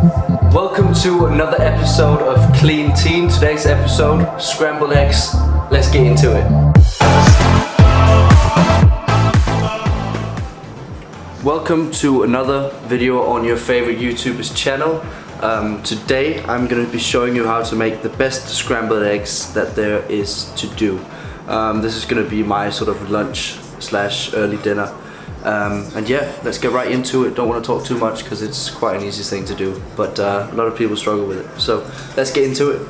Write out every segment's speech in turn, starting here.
Welcome to another episode of Clean Teen. Today's episode, scrambled eggs. Let's get into it. Welcome to another video on your favorite YouTuber's channel. Today I'm going to be showing you how to make the best scrambled eggs that there is to do. This is going to be my sort of lunch / early dinner. And yeah, let's get right into it. Don't want to talk too much because it's quite an easy thing to do, but a lot of people struggle with it. So let's get into it.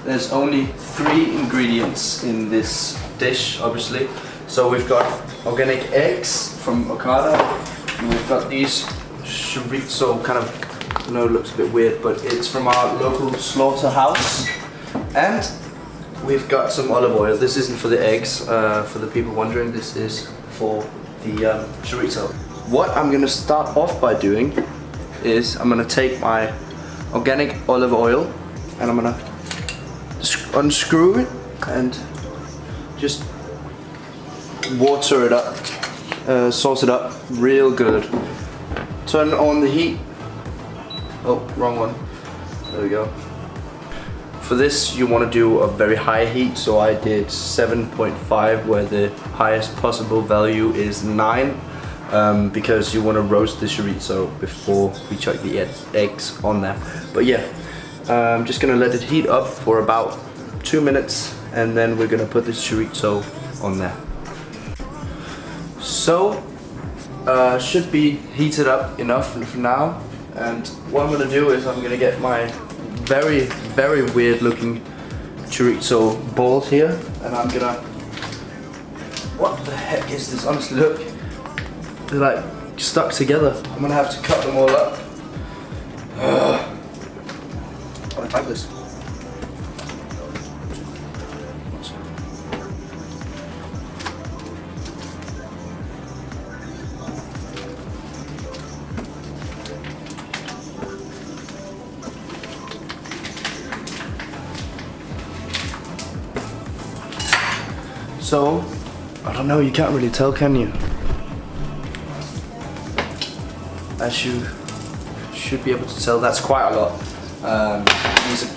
There's only 3 ingredients in this dish, obviously. So we've got organic eggs from Okada, and we've got these chorizo, kind of, I know it looks a bit weird, but it's from our local slaughterhouse. And we've got some olive oil. This isn't for the eggs, for the people wondering, this is for the chorizo. What I'm going to start off by doing is I'm going to take my organic olive oil and I'm going to unscrew it and just water it up, sauce it up real good. Turn on the heat. Oh, wrong one. There we go. For this you want to do a very high heat, so I did 7.5 where the highest possible value is 9, because you want to roast the chorizo before we chuck the eggs on there. But yeah, I'm just going to let it heat up for about 2 minutes and then we're going to put the chorizo on there. So should be heated up enough for now, and what I'm going to do is I'm going to get my very weird looking chorizo balls here, and I'm gonna, what the heck is this? Honestly, look, they're like stuck together. I'm gonna have to cut them all up. I want to type this. So, I don't know, you can't really tell, can you? As you should be able to tell, that's quite a lot.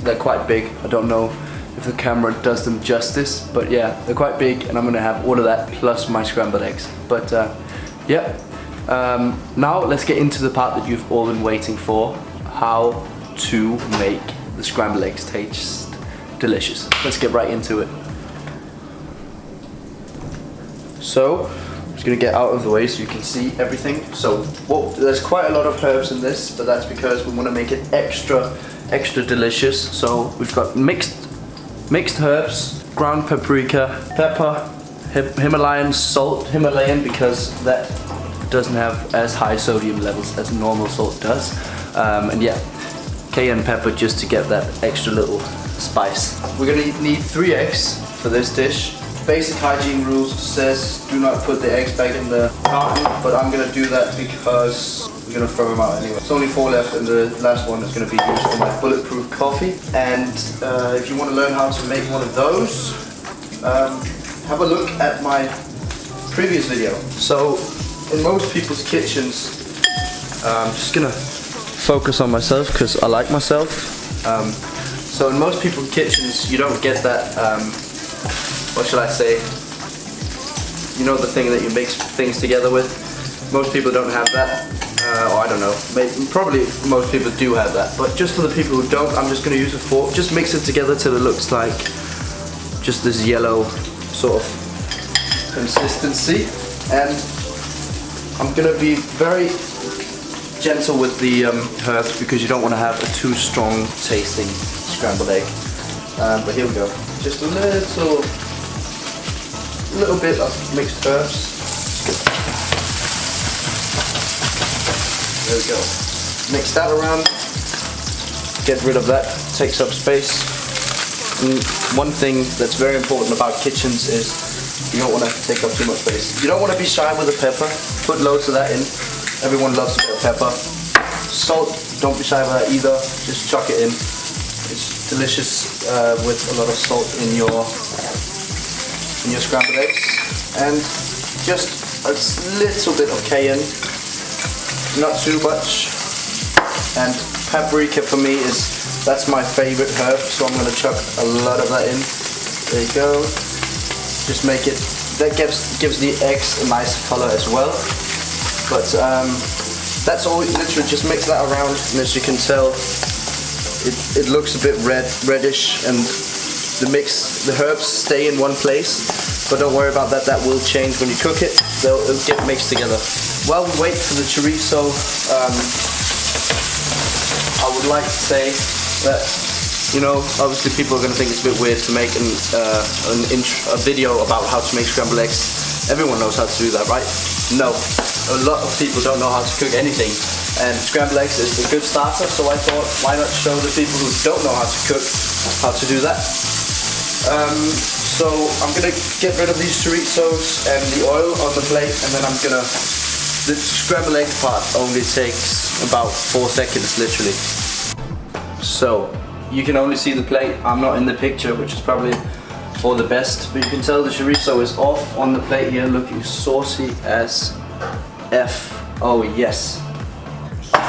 They're quite big. I don't know if the camera does them justice, but yeah, they're quite big, and I'm gonna have all of that plus my scrambled eggs. But yeah, now let's get into the part that you've all been waiting for: how to make the scrambled eggs taste delicious. Let's get right into it. So, I'm just going to get out of the way so you can see everything. So, there's quite a lot of herbs in this, but that's because we want to make it extra delicious. So, we've got mixed herbs, ground paprika, pepper, Himalayan salt, Himalayan because that doesn't have as high sodium levels as normal salt does. And yeah, cayenne pepper just to get that extra little spice. We're going to need 3 eggs for this dish. Basic hygiene rules says do not put the eggs back in the carton, but I'm going to do that because we're going to throw them out anyway. There's only 4 left, and the last one is going to be used for my bulletproof coffee. And if you want to learn how to make one of those, have a look at my previous video. So in most people's kitchens, I'm just going to focus on myself because I like myself. So in most people's kitchens you don't get that what should I say? You know, the thing that you mix things together with? Most people don't have that. Or I don't know. Probably most people do have that. But just for the people who don't, I'm just going to use a fork. Just mix it together till it looks like just this yellow sort of consistency. And I'm going to be very gentle with the herbs because you don't want to have a too strong tasting scrambled egg. But here we go. Just a little bit of mixed herbs. There we go. Mix that around. Get rid of that. Takes up space. And one thing that's very important about kitchens is you don't want to take up too much space. You don't want to be shy with the pepper. Put loads of that in. Everyone loves a bit of pepper. Salt, don't be shy with that either. Just chuck it in. It's delicious with a lot of salt in your scrambled eggs, and just a little bit of cayenne, not too much, And paprika for me that's my favorite herb, so I'm gonna chuck a lot of that in. There you go. Just make it, that gives the eggs a nice color as well. But that's all, literally just mix that around, and as you can tell, it looks a bit reddish, and the herbs stay in one place, but don't worry about that, that will change when you cook it, it'll get mixed together. While we wait for the chorizo, I would like to say that, you know, obviously people are going to think it's a bit weird to make a video about how to make scrambled eggs. Everyone knows how to do that, right? No, a lot of people don't know how to cook anything, and scrambled eggs is a good starter, so I thought, why not show the people who don't know how to cook how to do that. So I'm gonna get rid of these chorizos and the oil on the plate, and then the scrambled egg part only takes about 4 seconds, literally. So you can only see the plate, I'm not in the picture, which is probably for the best, but you can tell the chorizo is off on the plate here, looking saucy as F. Oh yes.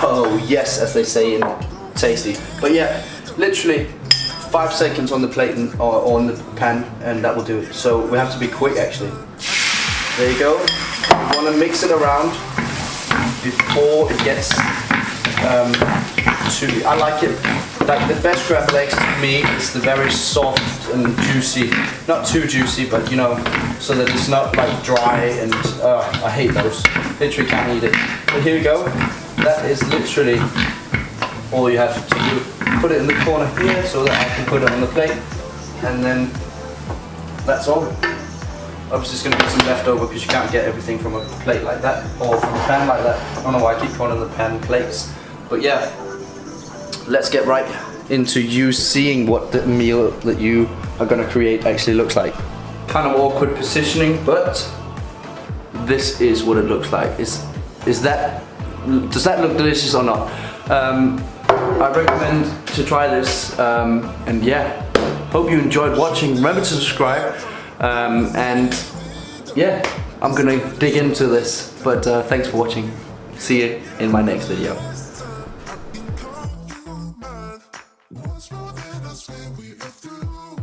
Oh yes, as they say in Tasty. But yeah, literally 5 seconds on the plate or on the pan, and that will do it. So we have to be quick actually. There you go. You want to mix it around before it gets too, I like it, like the best scrambled eggs to me is the very soft and juicy, not too juicy, but you know, so that it's not like dry and I hate those, literally can't eat it. But here we go, that is literally all you have to do. Put it in the corner here so that I can put it on the plate, and then that's all. Obviously it's going to be some leftover because you can't get everything from a plate like that or from a pan like that. I don't know why I keep calling them the pan plates. But yeah, let's get right into you seeing what the meal that you are going to create actually looks like. Kind of awkward positioning, but this is what it looks like. Does that look delicious or not? I recommend to try this, and yeah, hope you enjoyed watching. Remember to subscribe, and yeah, I'm gonna dig into this, but thanks for watching. See you in my next video. Once more, then I swear we are through.